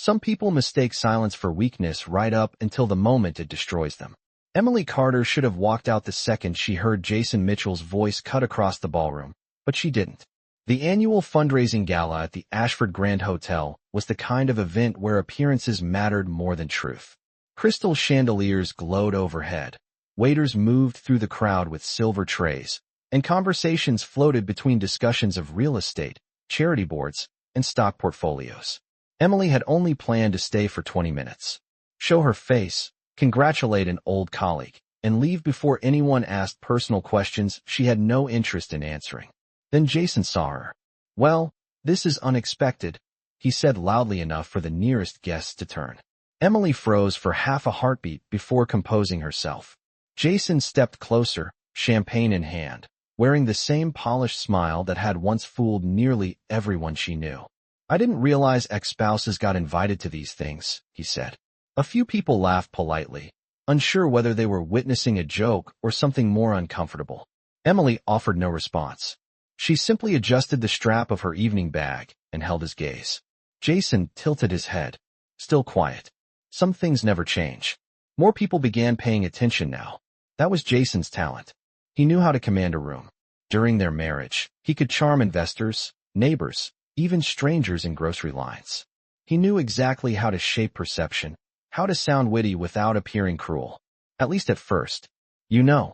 Some people mistake silence for weakness right up until the moment it destroys them. Emily Carter should have walked out the second she heard Jason Mitchell's voice cut across the ballroom, but she didn't. The annual fundraising gala at the Ashford Grand Hotel was the kind of event where appearances mattered more than truth. Crystal chandeliers glowed overhead. Waiters moved through the crowd with silver trays, and conversations floated between discussions of real estate, charity boards, and stock portfolios. Emily had only planned to stay for 20 minutes, show her face, congratulate an old colleague, and leave before anyone asked personal questions she had no interest in answering. Then Jason saw her. "Well, this is unexpected," he said loudly enough for the nearest guests to turn. Emily froze for half a heartbeat before composing herself. Jason stepped closer, champagne in hand, wearing the same polished smile that had once fooled nearly everyone she knew. "I didn't realize ex-spouses got invited to these things," he said. A few people laughed politely, unsure whether they were witnessing a joke or something more uncomfortable. Emily offered no response. She simply adjusted the strap of her evening bag and held his gaze. Jason tilted his head, still quiet. Some things never change. More people began paying attention now. That was Jason's talent. He knew how to command a room. During their marriage, he could charm investors, neighbors, even strangers in grocery lines. He knew exactly how to shape perception, how to sound witty without appearing cruel. At least at first. "You know,"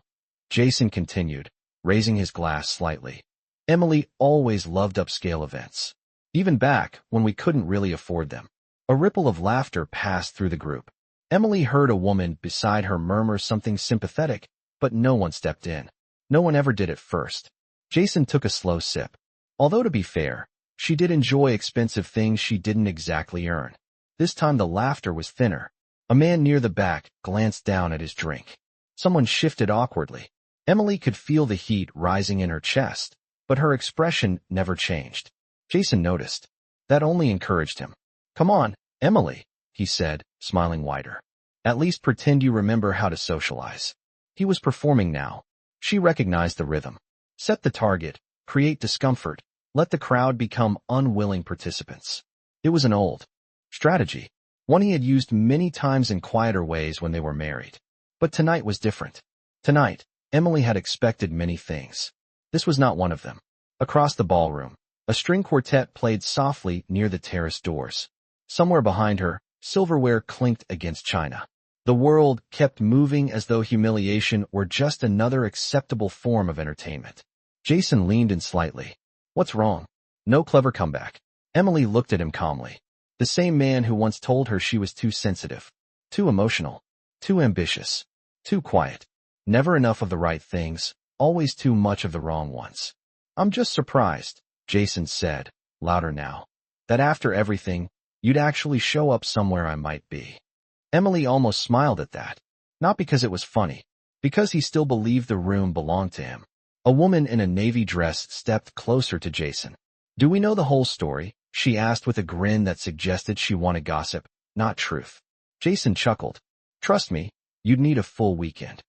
Jason continued, raising his glass slightly, "Emily always loved upscale events. Even back when we couldn't really afford them." A ripple of laughter passed through the group. Emily heard a woman beside her murmur something sympathetic, but no one stepped in. No one ever did at first. Jason took a slow sip. Although to be fair, she did enjoy expensive things she didn't exactly earn. This time the laughter was thinner. A man near the back glanced down at his drink. Someone shifted awkwardly. Emily could feel the heat rising in her chest, but her expression never changed. Jason noticed. That only encouraged him. "Come on, Emily," he said, smiling wider. "At least pretend you remember how to socialize." He was performing now. She recognized the rhythm. Set the target, create discomfort, let the crowd become unwilling participants. It was an old strategy, one he had used many times in quieter ways when they were married. But tonight was different. Tonight, Emily had expected many things. This was not one of them. Across the ballroom, a string quartet played softly near the terrace doors. Somewhere behind her, silverware clinked against china. The world kept moving as though humiliation were just another acceptable form of entertainment. Jason leaned in slightly. "What's wrong?" "No clever comeback." Emily looked at him calmly. The same man who once told her she was too sensitive, too emotional, too ambitious, too quiet. Never enough of the right things, always too much of the wrong ones. "I'm just surprised," Jason said, louder now, "that after everything, you'd actually show up somewhere I might be." Emily almost smiled at that. Not because it was funny, because he still believed the room belonged to him. A woman in a navy dress stepped closer to Jason. "Do we know the whole story?" she asked with a grin that suggested she wanted gossip, not truth. Jason chuckled. "Trust me, you'd need a full weekend."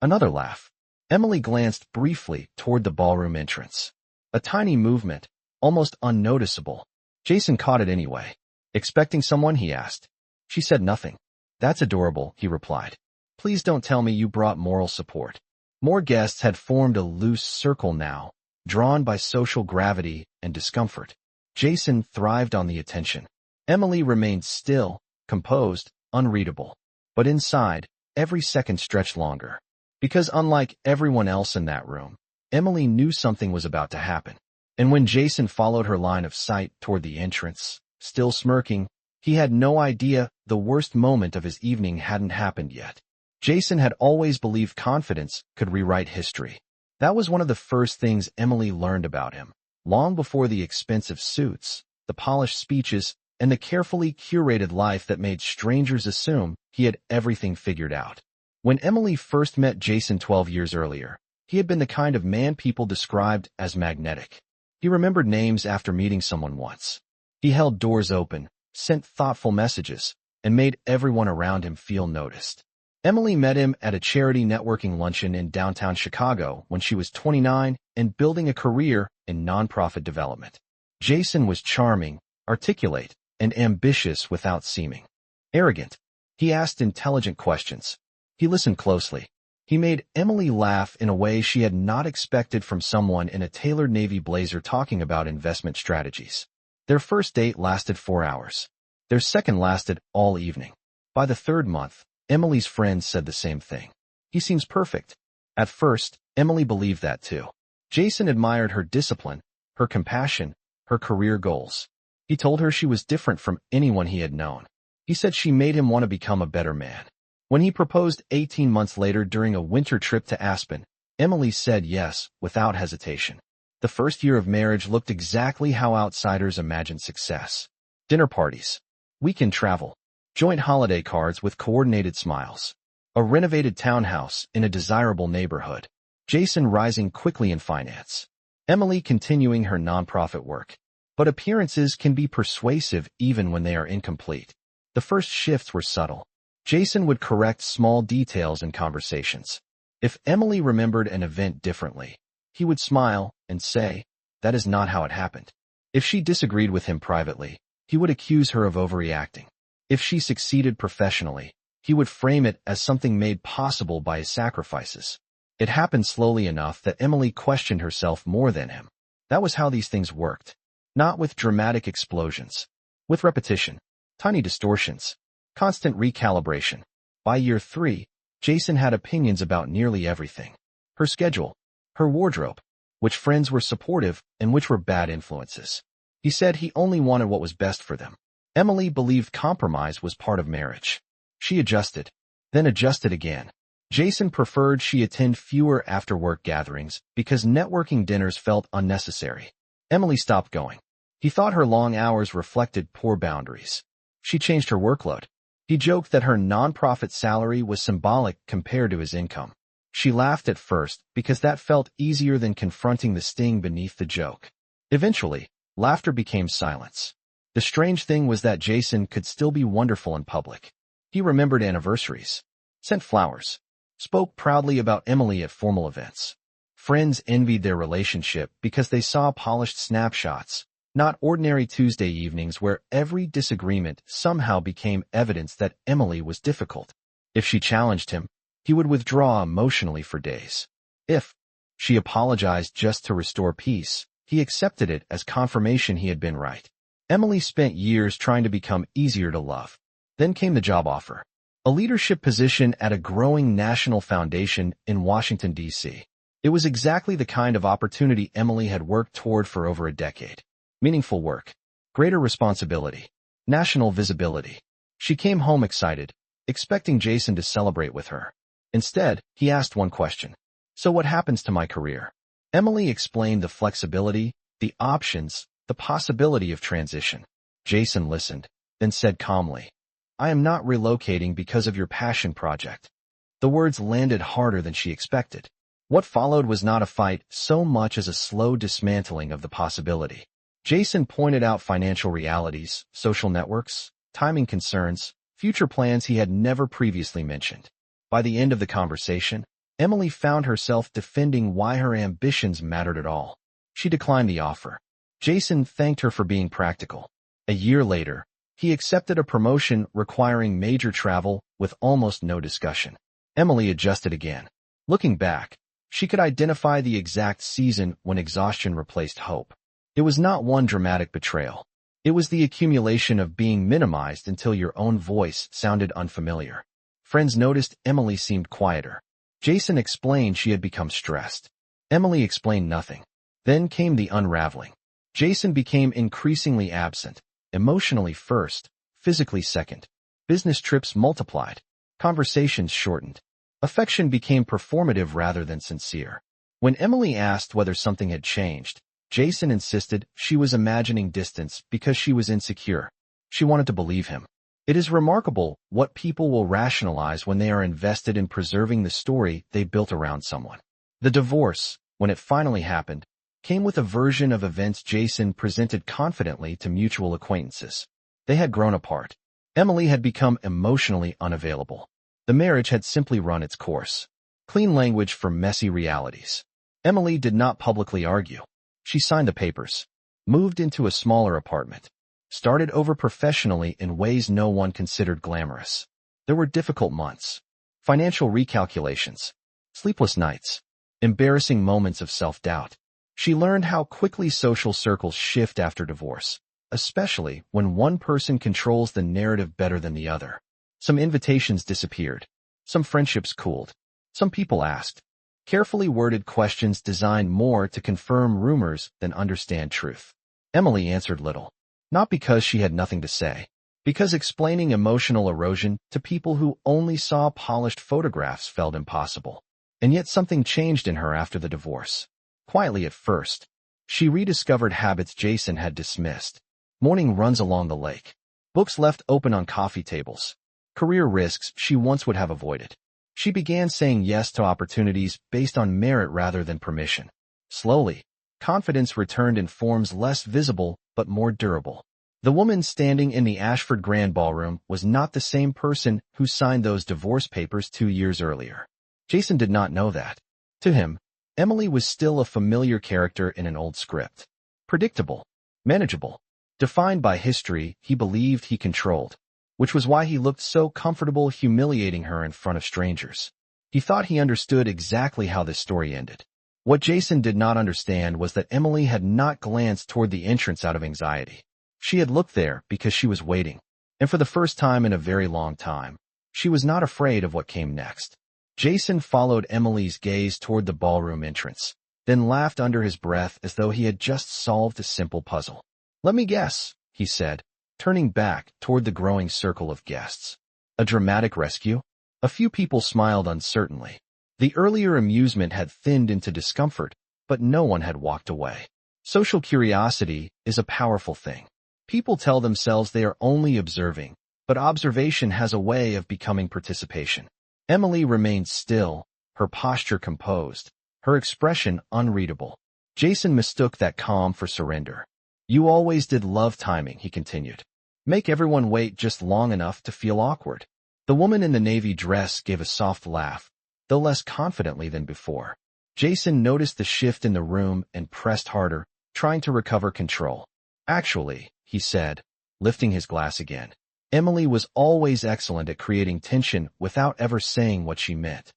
Another laugh. Emily glanced briefly toward the ballroom entrance. A tiny movement, almost unnoticeable. Jason caught it anyway. "Expecting someone?" he asked. She said nothing. "That's adorable," he replied. "Please don't tell me you brought moral support." More guests had formed a loose circle now, drawn by social gravity and discomfort. Jason thrived on the attention. Emily remained still, composed, unreadable. But inside, every second stretched longer. Because unlike everyone else in that room, Emily knew something was about to happen. And when Jason followed her line of sight toward the entrance, still smirking, he had no idea the worst moment of his evening hadn't happened yet. Jason had always believed confidence could rewrite history. That was one of the first things Emily learned about him, long before the expensive suits, the polished speeches, and the carefully curated life that made strangers assume he had everything figured out. When Emily first met Jason 12 years earlier, he had been the kind of man people described as magnetic. He remembered names after meeting someone once. He held doors open, sent thoughtful messages, and made everyone around him feel noticed. Emily met him at a charity networking luncheon in downtown Chicago when she was 29 and building a career in nonprofit development. Jason was charming, articulate, and ambitious without seeming arrogant. He asked intelligent questions. He listened closely. He made Emily laugh in a way she had not expected from someone in a tailored navy blazer talking about investment strategies. Their first date lasted 4 hours. Their second lasted all evening. By the third month, Emily's friends said the same thing. He seems perfect. At first, Emily believed that too. Jason admired her discipline, her compassion, her career goals. He told her she was different from anyone he had known. He said she made him want to become a better man. When he proposed 18 months later during a winter trip to Aspen, Emily said yes, without hesitation. The first year of marriage looked exactly how outsiders imagined success. Dinner parties, weekend travel, joint holiday cards with coordinated smiles, a renovated townhouse in a desirable neighborhood, Jason rising quickly in finance, Emily continuing her nonprofit work. But appearances can be persuasive even when they are incomplete. The first shifts were subtle. Jason would correct small details in conversations. If Emily remembered an event differently, he would smile and say, "That is not how it happened." If she disagreed with him privately, he would accuse her of overreacting. If she succeeded professionally, he would frame it as something made possible by his sacrifices. It happened slowly enough that Emily questioned herself more than him. That was how these things worked. Not with dramatic explosions. With repetition, tiny distortions, constant recalibration. By year 3, Jason had opinions about nearly everything. Her schedule, her wardrobe, which friends were supportive and which were bad influences. He said he only wanted what was best for them. Emily believed compromise was part of marriage. She adjusted, then adjusted again. Jason preferred she attend fewer after-work gatherings because networking dinners felt unnecessary. Emily stopped going. He thought her long hours reflected poor boundaries. She changed her workload. He joked that her nonprofit salary was symbolic compared to his income. She laughed at first because that felt easier than confronting the sting beneath the joke. Eventually, laughter became silence. The strange thing was that Jason could still be wonderful in public. He remembered anniversaries, sent flowers, spoke proudly about Emily at formal events. Friends envied their relationship because they saw polished snapshots, not ordinary Tuesday evenings where every disagreement somehow became evidence that Emily was difficult. If she challenged him, he would withdraw emotionally for days. If she apologized just to restore peace, he accepted it as confirmation he had been right. Emily spent years trying to become easier to love. Then came the job offer. A leadership position at a growing national foundation in Washington, D.C. It was exactly the kind of opportunity Emily had worked toward for over a decade. Meaningful work, greater responsibility, national visibility. She came home excited, expecting Jason to celebrate with her. Instead, he asked one question. "So what happens to my career?" Emily explained the flexibility, the options, the possibility of transition. Jason listened, then said calmly, "I am not relocating because of your passion project." The words landed harder than she expected. What followed was not a fight so much as a slow dismantling of the possibility. Jason pointed out financial realities, social networks, timing concerns, future plans he had never previously mentioned. By the end of the conversation, Emily found herself defending why her ambitions mattered at all. She declined the offer. Jason thanked her for being practical. A year later, he accepted a promotion requiring major travel with almost no discussion. Emily adjusted again. Looking back, she could identify the exact season when exhaustion replaced hope. It was not one dramatic betrayal. It was the accumulation of being minimized until your own voice sounded unfamiliar. Friends noticed Emily seemed quieter. Jason explained she had become stressed. Emily explained nothing. Then came the unraveling. Jason became increasingly absent, emotionally first, physically second. Business trips multiplied. Conversations shortened. Affection became performative rather than sincere. When Emily asked whether something had changed, Jason insisted she was imagining distance because she was insecure. She wanted to believe him. It is remarkable what people will rationalize when they are invested in preserving the story they built around someone. The divorce, when it finally happened, came with a version of events Jason presented confidently to mutual acquaintances. They had grown apart. Emily had become emotionally unavailable. The marriage had simply run its course. Clean language for messy realities. Emily did not publicly argue. She signed the papers, moved into a smaller apartment, started over professionally in ways no one considered glamorous. There were difficult months, financial recalculations, sleepless nights, embarrassing moments of self-doubt. She learned how quickly social circles shift after divorce, especially when one person controls the narrative better than the other. Some invitations disappeared. Some friendships cooled. Some people asked carefully worded questions designed more to confirm rumors than understand truth. Emily answered little. Not because she had nothing to say, because explaining emotional erosion to people who only saw polished photographs felt impossible. And yet something changed in her after the divorce. Quietly at first, she rediscovered habits Jason had dismissed. Morning runs along the lake, books left open on coffee tables, career risks she once would have avoided. She began saying yes to opportunities based on merit rather than permission. Slowly, confidence returned in forms less visible but more durable. The woman standing in the Ashford Grand Ballroom was not the same person who signed those divorce papers 2 years earlier. Jason did not know that. To him, Emily was still a familiar character in an old script. Predictable, manageable, defined by history he believed he controlled, which was why he looked so comfortable humiliating her in front of strangers. He thought he understood exactly how this story ended. What Jason did not understand was that Emily had not glanced toward the entrance out of anxiety. She had looked there because she was waiting, and for the first time in a very long time, she was not afraid of what came next. Jason followed Emily's gaze toward the ballroom entrance, then laughed under his breath as though he had just solved a simple puzzle. "Let me guess," he said, turning back toward the growing circle of guests. "A dramatic rescue?" A few people smiled uncertainly. The earlier amusement had thinned into discomfort, but no one had walked away. Social curiosity is a powerful thing. People tell themselves they are only observing, but observation has a way of becoming participation. Emily remained still, her posture composed, her expression unreadable. Jason mistook that calm for surrender. "You always did love timing," he continued. "Make everyone wait just long enough to feel awkward." The woman in the navy dress gave a soft laugh, though less confidently than before. Jason noticed the shift in the room and pressed harder, trying to recover control. "Actually," he said, lifting his glass again, "Emily was always excellent at creating tension without ever saying what she meant."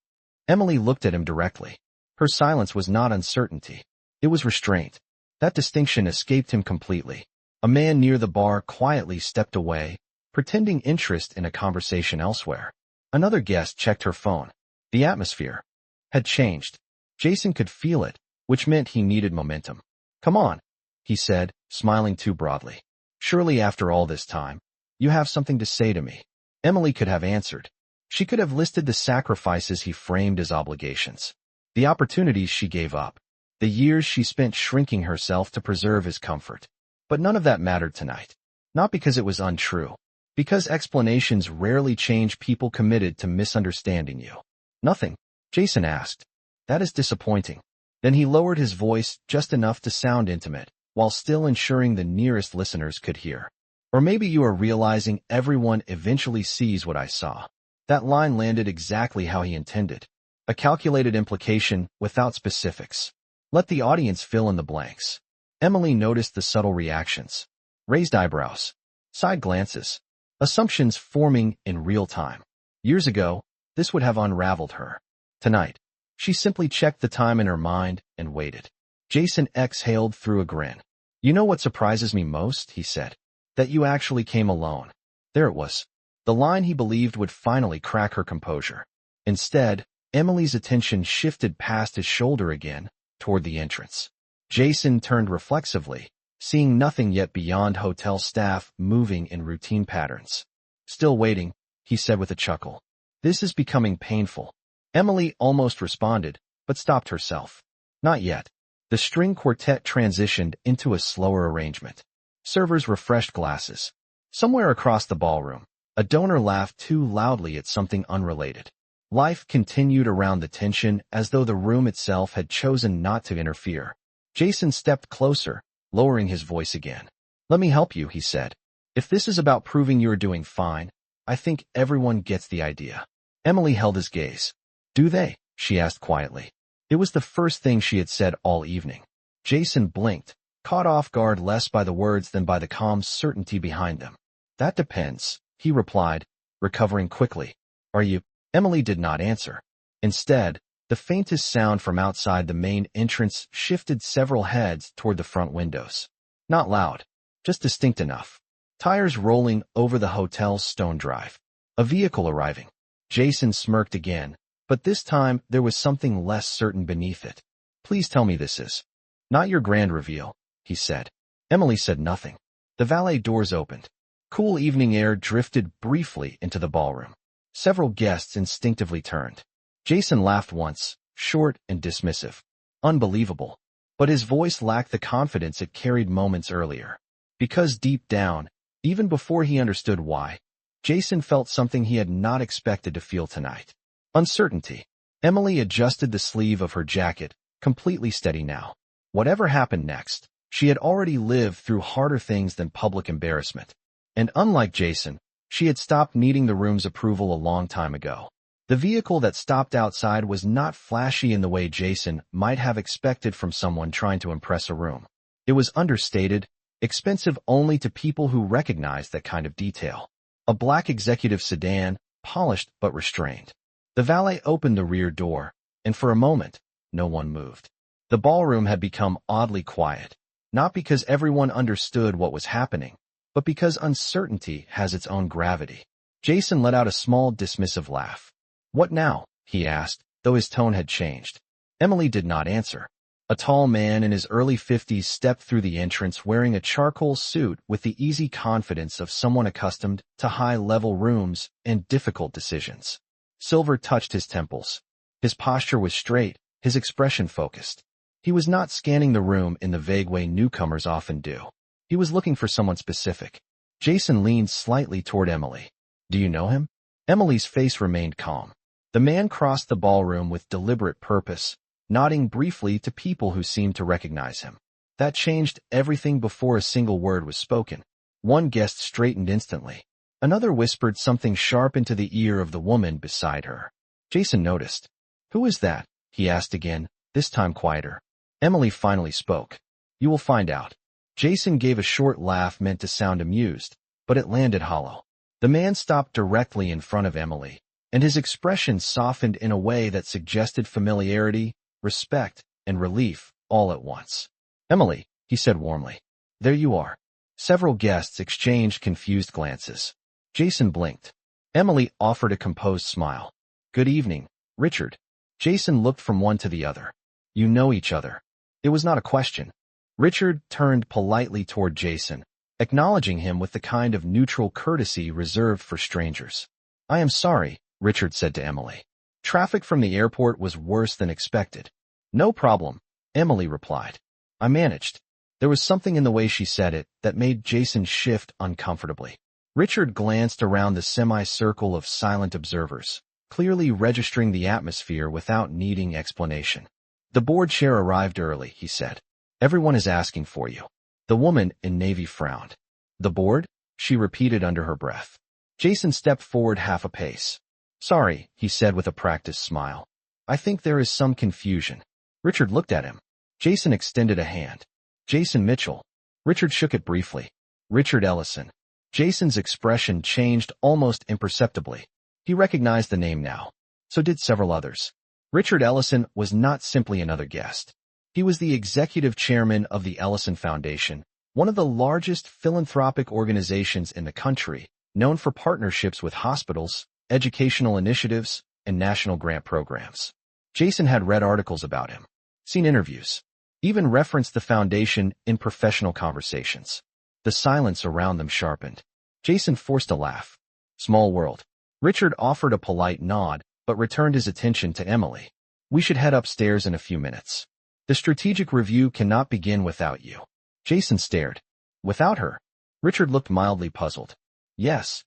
Emily looked at him directly. Her silence was not uncertainty. It was restraint. That distinction escaped him completely. A man near the bar quietly stepped away, pretending interest in a conversation elsewhere. Another guest checked her phone. The atmosphere had changed. Jason could feel it, which meant he needed momentum. "Come on," he said, smiling too broadly. "Surely after all this time, you have something to say to me." Emily could have answered. She could have listed the sacrifices he framed as obligations, the opportunities she gave up, the years she spent shrinking herself to preserve his comfort. But none of that mattered tonight. Not because it was untrue, because explanations rarely change people committed to misunderstanding you. "Nothing?" Jason asked. "That is disappointing." Then he lowered his voice just enough to sound intimate, while still ensuring the nearest listeners could hear. "Or maybe you are realizing everyone eventually sees what I saw." That line landed exactly how he intended. A calculated implication without specifics. Let the audience fill in the blanks. Emily noticed the subtle reactions. Raised eyebrows. Side glances. Assumptions forming in real time. Years ago, this would have unraveled her. Tonight, she simply checked the time in her mind and waited. Jason exhaled through a grin. "You know what surprises me most?" he said. "That you actually came alone." There it was. The line he believed would finally crack her composure. Instead, Emily's attention shifted past his shoulder again, toward the entrance. Jason turned reflexively, seeing nothing yet beyond hotel staff moving in routine patterns. "Still waiting," he said with a chuckle. "This is becoming painful." Emily almost responded, but stopped herself. Not yet. The string quartet transitioned into a slower arrangement. Servers refreshed glasses. Somewhere across the ballroom, a donor laughed too loudly at something unrelated. Life continued around the tension as though the room itself had chosen not to interfere. Jason stepped closer, lowering his voice again. "Let me help you," he said. "If this is about proving you're doing fine, I think everyone gets the idea." Emily held his gaze. "Do they?" she asked quietly. It was the first thing she had said all evening. Jason blinked, caught off guard less by the words than by the calm certainty behind them. That depends, he replied, recovering quickly. Are you? Emily did not answer. Instead, the faintest sound from outside the main entrance shifted several heads toward the front windows. Not loud, just distinct enough. Tires rolling over the hotel's stone drive. A vehicle arriving. Jason smirked again, but this time there was something less certain beneath it. Please tell me this is not your grand reveal, he said. Emily said nothing. The valet doors opened. Cool evening air drifted briefly into the ballroom. Several guests instinctively turned. Jason laughed once, short and dismissive. Unbelievable. But his voice lacked the confidence it carried moments earlier. Because deep down, even before he understood why, Jason felt something he had not expected to feel tonight. Uncertainty. Emily adjusted the sleeve of her jacket, completely steady now. Whatever happened next, she had already lived through harder things than public embarrassment. And unlike Jason, she had stopped needing the room's approval a long time ago. The vehicle that stopped outside was not flashy in the way Jason might have expected from someone trying to impress a room. It was understated, expensive only to people who recognized that kind of detail. A black executive sedan, polished but restrained. The valet opened the rear door, and for a moment, no one moved. The ballroom had become oddly quiet, not because everyone understood what was happening, but because uncertainty has its own gravity. Jason let out a small, dismissive laugh. What now? He asked, though his tone had changed. Emily did not answer. A tall man in his early 50s stepped through the entrance wearing a charcoal suit with the easy confidence of someone accustomed to high-level rooms and difficult decisions. Silver touched his temples. His posture was straight, his expression focused. He was not scanning the room in the vague way newcomers often do. He was looking for someone specific. Jason leaned slightly toward Emily. Do you know him? Emily's face remained calm. The man crossed the ballroom with deliberate purpose, nodding briefly to people who seemed to recognize him. That changed everything before a single word was spoken. One guest straightened instantly. Another whispered something sharp into the ear of the woman beside her. Jason noticed. Who is that? He asked again, this time quieter. Emily finally spoke. You will find out. Jason gave a short laugh meant to sound amused, but it landed hollow. The man stopped directly in front of Emily, and his expression softened in a way that suggested familiarity, respect, and relief all at once. Emily, he said warmly. There you are. Several guests exchanged confused glances. Jason blinked. Emily offered a composed smile. Good evening, Richard. Jason looked from one to the other. You know each other. It was not a question. Richard turned politely toward Jason, acknowledging him with the kind of neutral courtesy reserved for strangers. I am sorry, Richard said to Emily. Traffic from the airport was worse than expected. No problem, Emily replied. I managed. There was something in the way she said it that made Jason shift uncomfortably. Richard glanced around the semicircle of silent observers, clearly registering the atmosphere without needing explanation. The board chair arrived early, he said. Everyone is asking for you. The woman in navy frowned. The board? She repeated under her breath. Jason stepped forward half a pace. Sorry, he said with a practiced smile. I think there is some confusion. Richard looked at him. Jason extended a hand. Jason Mitchell. Richard shook it briefly. Richard Ellison. Jason's expression changed almost imperceptibly. He recognized the name now. So did several others. Richard Ellison was not simply another guest. He was the executive chairman of the Ellison Foundation, one of the largest philanthropic organizations in the country, known for partnerships with hospitals, educational initiatives, and national grant programs. Jason had read articles about him, seen interviews, even referenced the foundation in professional conversations. The silence around them sharpened. Jason forced a laugh. Small world. Richard offered a polite nod, but returned his attention to Emily. We should head upstairs in a few minutes. The strategic review cannot begin without you. Jason stared. Without her? Richard looked mildly puzzled. Yes.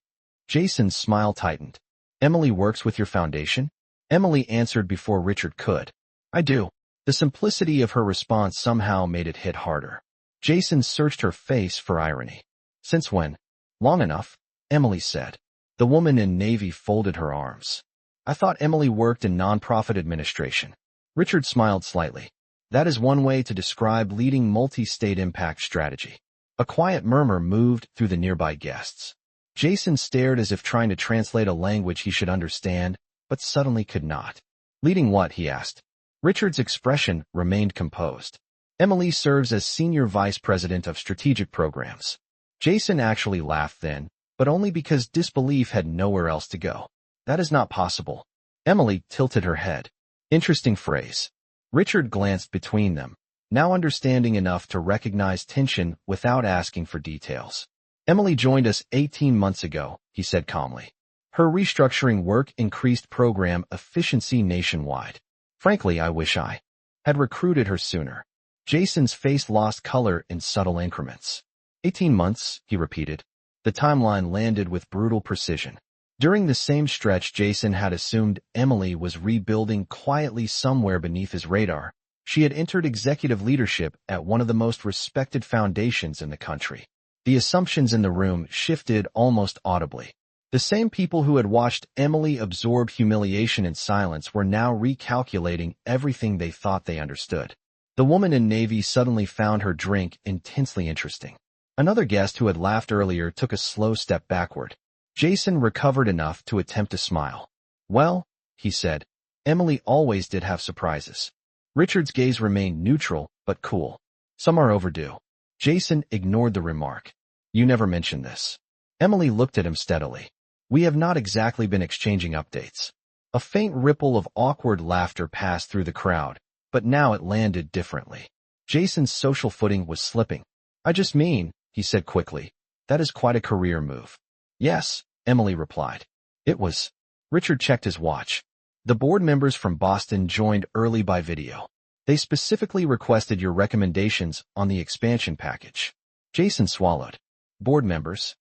Jason's smile tightened. Emily works with your foundation? Emily answered before Richard could. I do. The simplicity of her response somehow made it hit harder. Jason searched her face for irony. Since when? Long enough, Emily said. The woman in navy folded her arms. I thought Emily worked in nonprofit administration. Richard smiled slightly. That is one way to describe leading multi-state impact strategy. A quiet murmur moved through the nearby guests. Jason stared as if trying to translate a language he should understand, but suddenly could not. Leading what? He asked. Richard's expression remained composed. Emily serves as Senior Vice President of Strategic Programs. Jason actually laughed then, but only because disbelief had nowhere else to go. That is not possible. Emily tilted her head. Interesting phrase. Richard glanced between them, now understanding enough to recognize tension without asking for details. Emily joined us 18 months ago, he said calmly. Her restructuring work increased program efficiency nationwide. Frankly, I wish I had recruited her sooner. Jason's face lost color in subtle increments. 18 months, he repeated. The timeline landed with brutal precision. During the same stretch, Jason had assumed Emily was rebuilding quietly somewhere beneath his radar. She had entered executive leadership at one of the most respected foundations in the country. The assumptions in the room shifted almost audibly. The same people who had watched Emily absorb humiliation in silence were now recalculating everything they thought they understood. The woman in navy suddenly found her drink intensely interesting. Another guest who had laughed earlier took a slow step backward. Jason recovered enough to attempt a smile. Well, he said, Emily always did have surprises. Richard's gaze remained neutral, but cool. Some are overdue. Jason ignored the remark. You never mentioned this. Emily looked at him steadily. We have not exactly been exchanging updates. A faint ripple of awkward laughter passed through the crowd, but now it landed differently. Jason's social footing was slipping. I just mean, he said quickly, that is quite a career move. Yes, Emily replied. It was. Richard checked his watch. The board members from Boston joined early by video. They specifically requested your recommendations on the expansion package. Jason swallowed. Board members?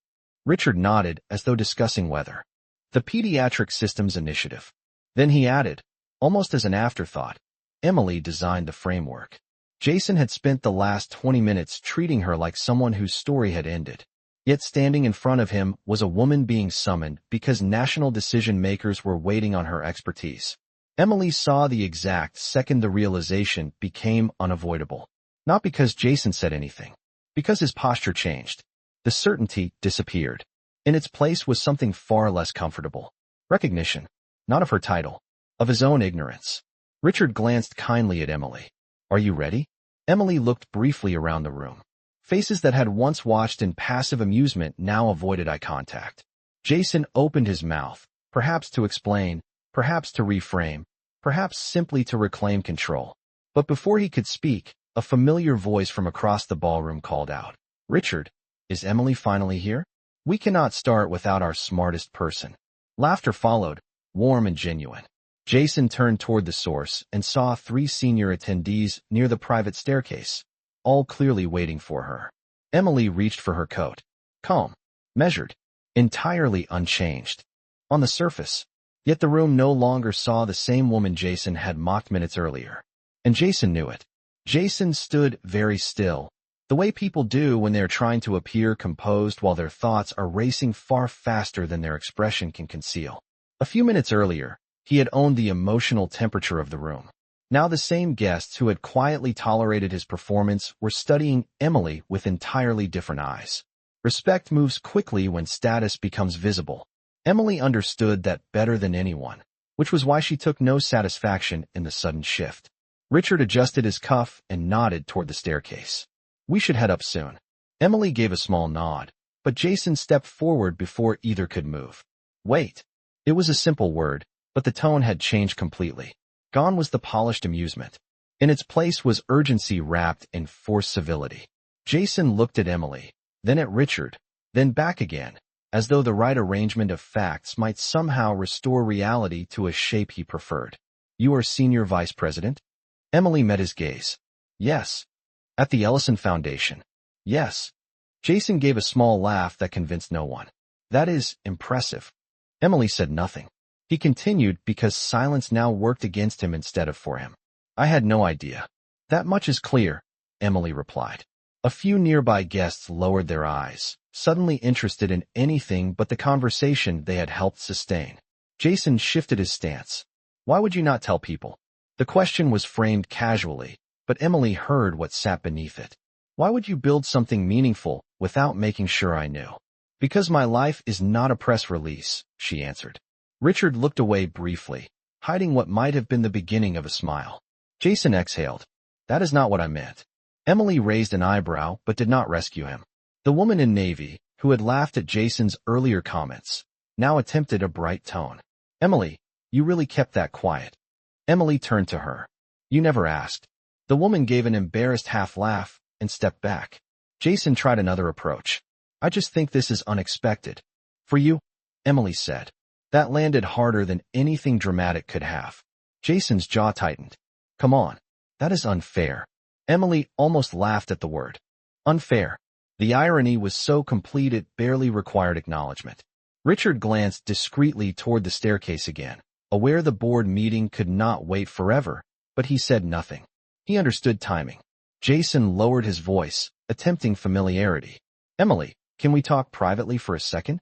Richard nodded as though discussing weather. The Pediatric Systems Initiative. Then he added, almost as an afterthought, Emily designed the framework. Jason had spent the last 20 minutes treating her like someone whose story had ended. Yet standing in front of him was a woman being summoned because national decision-makers were waiting on her expertise. Emily saw the exact second the realization became unavoidable. Not because Jason said anything. Because his posture changed. The certainty disappeared. In its place was something far less comfortable. Recognition. Not of her title. Of his own ignorance. Richard glanced kindly at Emily. Are you ready? Emily looked briefly around the room. Faces that had once watched in passive amusement now avoided eye contact. Jason opened his mouth, perhaps to explain, perhaps to reframe, perhaps simply to reclaim control. But before he could speak, a familiar voice from across the ballroom called out. Richard, is Emily finally here? We cannot start without our smartest person. Laughter followed, warm and genuine. Jason turned toward the source and saw 3 senior attendees near the private staircase, all clearly waiting for her. Emily reached for her coat. Calm, measured, entirely unchanged. On the surface. Yet the room no longer saw the same woman Jason had mocked minutes earlier. And Jason knew it. Jason stood very still, the way people do when they are trying to appear composed while their thoughts are racing far faster than their expression can conceal. A few minutes earlier, he had owned the emotional temperature of the room. Now the same guests who had quietly tolerated his performance were studying Emily with entirely different eyes. Respect moves quickly when status becomes visible. Emily understood that better than anyone, which was why she took no satisfaction in the sudden shift. Richard adjusted his cuff and nodded toward the staircase. We should head up soon. Emily gave a small nod, but Jason stepped forward before either could move. Wait. It was a simple word, but the tone had changed completely. Gone was the polished amusement. In its place was urgency wrapped in forced civility. Jason looked at Emily, then at Richard, then back again, as though the right arrangement of facts might somehow restore reality to a shape he preferred. You are Senior Vice President? Emily met his gaze. Yes. At the Ellison Foundation. Yes. Jason gave a small laugh that convinced no one. That is impressive. Emily said nothing. He continued because silence now worked against him instead of for him. I had no idea. That much is clear, Emily replied. A few nearby guests lowered their eyes, suddenly interested in anything but the conversation they had helped sustain. Jason shifted his stance. Why would you not tell people? The question was framed casually, but Emily heard what sat beneath it. Why would you build something meaningful without making sure I knew? Because my life is not a press release, she answered. Richard looked away briefly, hiding what might have been the beginning of a smile. Jason exhaled. That is not what I meant. Emily raised an eyebrow but did not rescue him. The woman in navy, who had laughed at Jason's earlier comments, now attempted a bright tone. Emily, you really kept that quiet. Emily turned to her. You never asked. The woman gave an embarrassed half-laugh and stepped back. Jason tried another approach. I just think this is unexpected. For you? Emily said. That landed harder than anything dramatic could have. Jason's jaw tightened. Come on. That is unfair. Emily almost laughed at the word. Unfair. The irony was so complete it barely required acknowledgement. Richard glanced discreetly toward the staircase again, aware the board meeting could not wait forever, but he said nothing. He understood timing. Jason lowered his voice, attempting familiarity. Emily, can we talk privately for a second?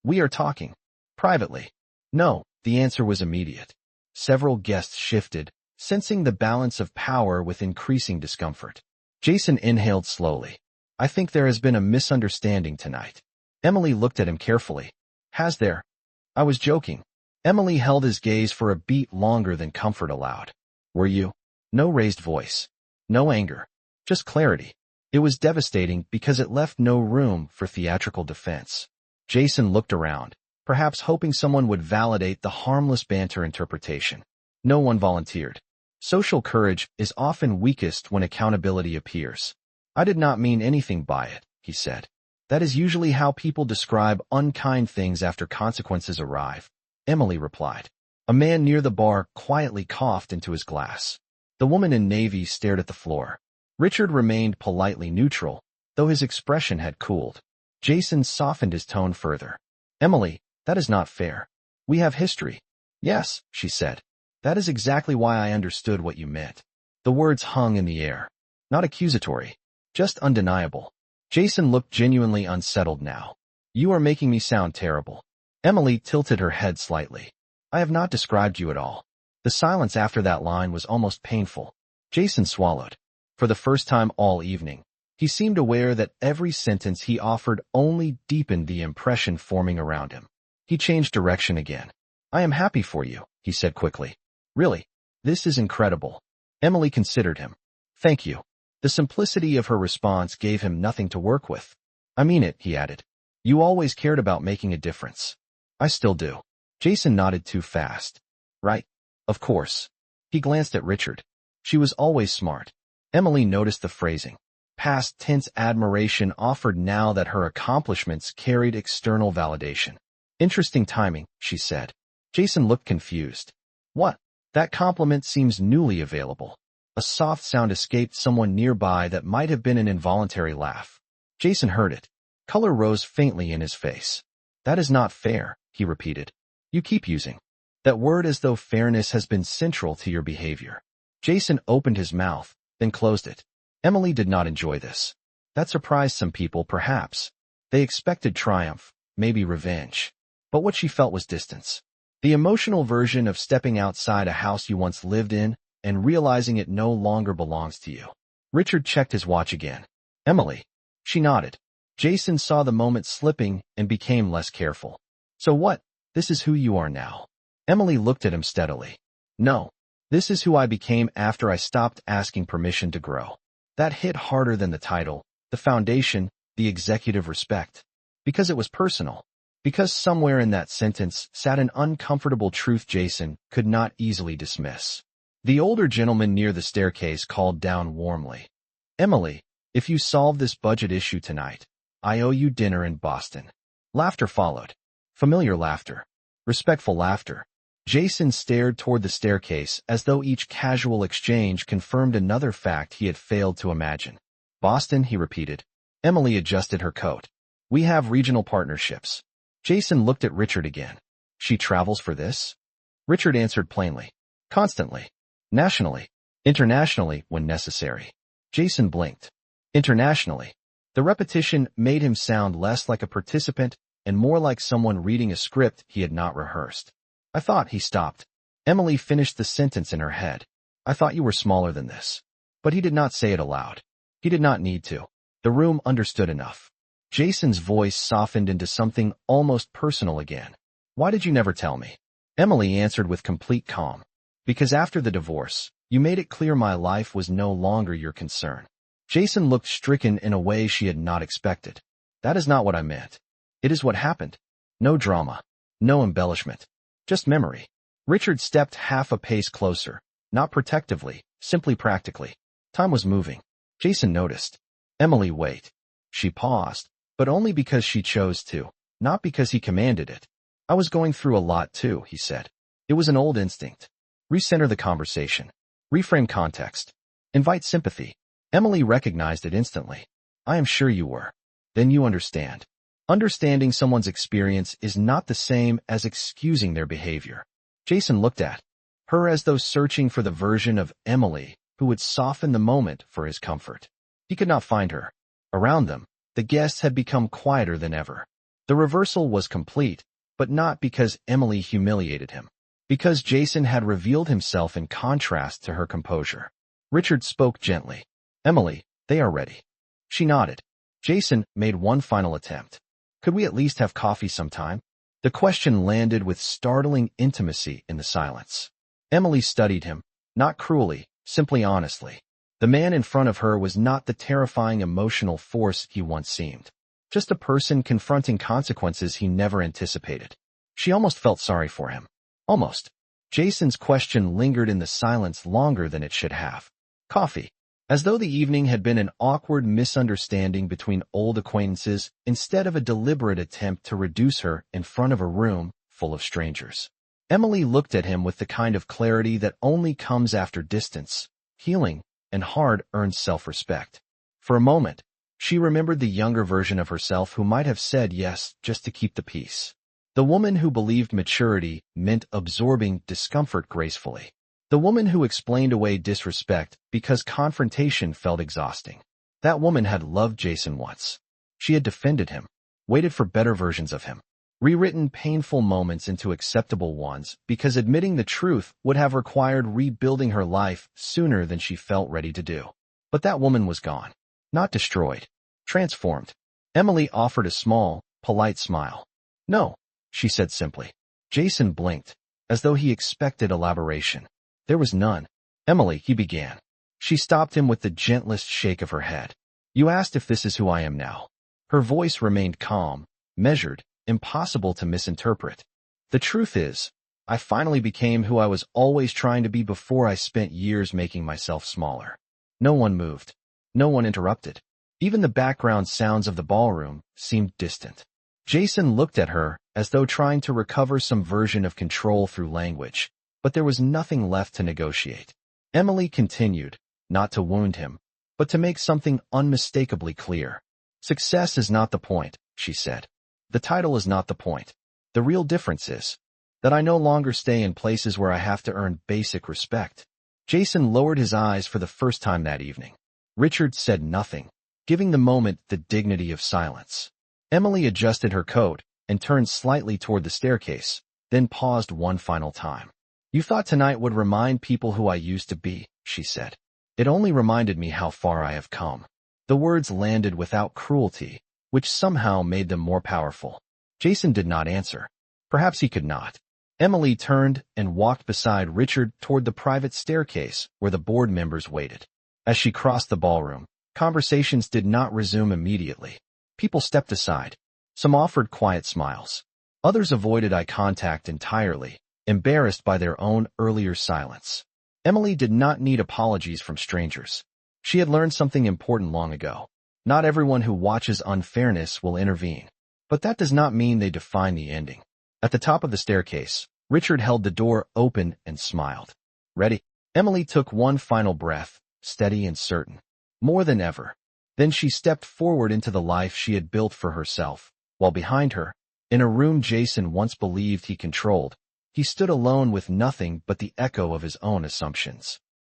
We are talking. Privately. No, the answer was immediate. Several guests shifted, sensing the balance of power with increasing discomfort. Jason inhaled slowly. I think there has been a misunderstanding tonight. Emily looked at him carefully. Has there? I was joking. Emily held his gaze for a beat longer than comfort allowed. Were you? No raised voice. No anger. Just clarity. It was devastating because it left no room for theatrical defense. Jason looked around, perhaps hoping someone would validate the harmless banter interpretation. No one volunteered. Social courage is often weakest when accountability appears. I did not mean anything by it, he said. That is usually how people describe unkind things after consequences arrive. Emily replied. A man near the bar quietly coughed into his glass. The woman in navy stared at the floor. Richard remained politely neutral, though his expression had cooled. Jason softened his tone further. Emily, that is not fair. We have history. Yes, she said. That is exactly why I understood what you meant. The words hung in the air. Not accusatory. Just undeniable. Jason looked genuinely unsettled now. You are making me sound terrible. Emily tilted her head slightly. I have not described you at all. The silence after that line was almost painful. Jason swallowed. For the first time all evening, he seemed aware that every sentence he offered only deepened the impression forming around him. He changed direction again. I am happy for you, he said quickly. Really? This is incredible. Emily considered him. Thank you. The simplicity of her response gave him nothing to work with. I mean it, he added. You always cared about making a difference. I still do. Jason nodded too fast. Right? Of course. He glanced at Richard. She was always smart. Emily noticed the phrasing. Past tense admiration offered now that her accomplishments carried external validation. Interesting timing, she said. Jason looked confused. What? That compliment seems newly available. A soft sound escaped someone nearby that might have been an involuntary laugh. Jason heard it. Color rose faintly in his face. That is not fair, he repeated. You keep using that word as though fairness has been central to your behavior. Jason opened his mouth, then closed it. Emily did not enjoy this. That surprised some people, perhaps. They expected triumph, maybe revenge. But what she felt was distance. The emotional version of stepping outside a house you once lived in and realizing it no longer belongs to you. Richard checked his watch again. Emily. She nodded. Jason saw the moment slipping and became less careful. So what? This is who you are now. Emily looked at him steadily. No. This is who I became after I stopped asking permission to grow. That hit harder than the title, the foundation, the executive respect. Because it was personal. Because somewhere in that sentence sat an uncomfortable truth Jason could not easily dismiss. The older gentleman near the staircase called down warmly. Emily, if you solve this budget issue tonight, I owe you dinner in Boston. Laughter followed. Familiar laughter. Respectful laughter. Jason stared toward the staircase as though each casual exchange confirmed another fact he had failed to imagine. Boston, he repeated. Emily adjusted her coat. We have regional partnerships. Jason looked at Richard again. She travels for this? Richard answered plainly. Constantly. Nationally. Internationally, when necessary. Jason blinked. Internationally. The repetition made him sound less like a participant and more like someone reading a script he had not rehearsed. I thought he stopped. Emily finished the sentence in her head. I thought you were smaller than this. But he did not say it aloud. He did not need to. The room understood enough. Jason's voice softened into something almost personal again. Why did you never tell me? Emily answered with complete calm. Because after the divorce, you made it clear my life was no longer your concern. Jason looked stricken in a way she had not expected. That is not what I meant. It is what happened. No drama. No embellishment. Just memory. Richard stepped half a pace closer, not protectively, simply practically. Time was moving. Jason noticed. Emily, wait. She paused, but only because she chose to, not because he commanded it. I was going through a lot too, he said. It was an old instinct. Recenter the conversation. Reframe context. Invite sympathy. Emily recognized it instantly. I am sure you were. Then you understand. Understanding someone's experience is not the same as excusing their behavior. Jason looked at her as though searching for the version of Emily who would soften the moment for his comfort. He could not find her. Around them, the guests had become quieter than ever. The reversal was complete, but not because Emily humiliated him. Because Jason had revealed himself in contrast to her composure. Richard spoke gently. Emily, they are ready. She nodded. Jason made one final attempt. Could we at least have coffee sometime? The question landed with startling intimacy in the silence. Emily studied him, not cruelly, simply honestly. The man in front of her was not the terrifying emotional force he once seemed. Just a person confronting consequences he never anticipated. She almost felt sorry for him. Almost. Jason's question lingered in the silence longer than it should have. Coffee. As though the evening had been an awkward misunderstanding between old acquaintances instead of a deliberate attempt to reduce her in front of a room full of strangers. Emily looked at him with the kind of clarity that only comes after distance, healing, and hard-earned self-respect. For a moment, she remembered the younger version of herself who might have said yes just to keep the peace. The woman who believed maturity meant absorbing discomfort gracefully. The woman who explained away disrespect because confrontation felt exhausting. That woman had loved Jason once. She had defended him, waited for better versions of him, rewritten painful moments into acceptable ones because admitting the truth would have required rebuilding her life sooner than she felt ready to do. But that woman was gone. Not destroyed. Transformed. Emily offered a small, polite smile. No, she said simply. Jason blinked, as though he expected elaboration. There was none. Emily, he began. She stopped him with the gentlest shake of her head. You asked if this is who I am now. Her voice remained calm, measured, impossible to misinterpret. The truth is, I finally became who I was always trying to be before I spent years making myself smaller. No one moved. No one interrupted. Even the background sounds of the ballroom seemed distant. Jason looked at her as though trying to recover some version of control through language. But there was nothing left to negotiate. Emily continued, not to wound him, but to make something unmistakably clear. Success is not the point, she said. The title is not the point. The real difference is that I no longer stay in places where I have to earn basic respect. Jason lowered his eyes for the first time that evening. Richard said nothing, giving the moment the dignity of silence. Emily adjusted her coat and turned slightly toward the staircase, then paused one final time. You thought tonight would remind people who I used to be, she said. It only reminded me how far I have come. The words landed without cruelty, which somehow made them more powerful. Jason did not answer. Perhaps he could not. Emily turned and walked beside Richard toward the private staircase where the board members waited. As she crossed the ballroom, conversations did not resume immediately. People stepped aside. Some offered quiet smiles. Others avoided eye contact entirely, embarrassed by their own earlier silence. Emily did not need apologies from strangers. She had learned something important long ago. Not everyone who watches unfairness will intervene. But that does not mean they define the ending. At the top of the staircase, Richard held the door open and smiled. Ready? Emily took one final breath, steady and certain. More than ever. Then she stepped forward into the life she had built for herself, while behind her, in a room Jason once believed he controlled, he stood alone with nothing but the echo of his own assumptions.